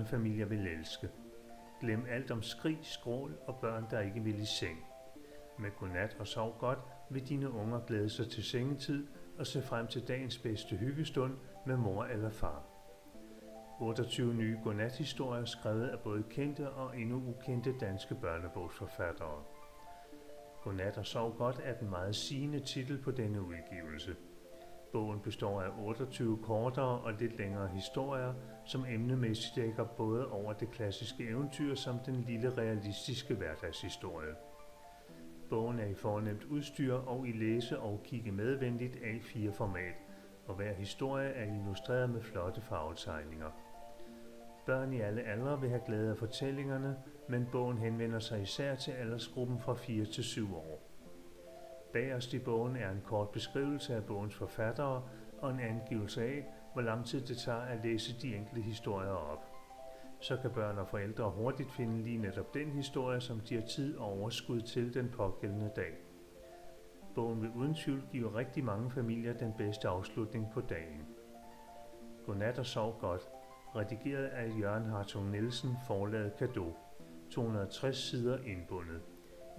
børnefamilier vil elske. Glem alt om skrig, skrål og børn, der ikke vil i seng. Med godnat og sov godt vil dine unger glæde sig til sengetid og se frem til dagens bedste hyggestund med mor eller far. 28 nye godnathistorier skrevet af både kendte og endnu ukendte danske børnebogsforfattere. Godnat og sov godt er den meget sigende titel på denne udgivelse. Bogen består af 28 kortere og lidt længere historier, som emnemæssigt dækker både over det klassiske eventyr som den lille realistiske hverdagshistorie. Bogen er i fornemt udstyr og i læse- og kigge medvendigt A4-format, og hver historie er illustreret med flotte farvetegninger. Børn i alle aldre vil have glæde af fortællingerne, men bogen henvender sig især til aldersgruppen fra 4 til 7 år. Bagerst i bogen er en kort beskrivelse af bogens forfattere og en angivelse af, hvor lang tid det tager at læse de enkelte historier op. Så kan børn og forældre hurtigt finde lige netop den historie, som de har tid og overskud til den pågældende dag. Bogen vil uden tvivl give rigtig mange familier den bedste afslutning på dagen. Godnat og sov godt. Redigeret af Jørgen Hartung Nielsen, forlaget Cadeau. 260 sider indbundet.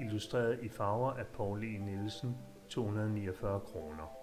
Illustreret i farver af Poul E. Nielsen, 249 kroner.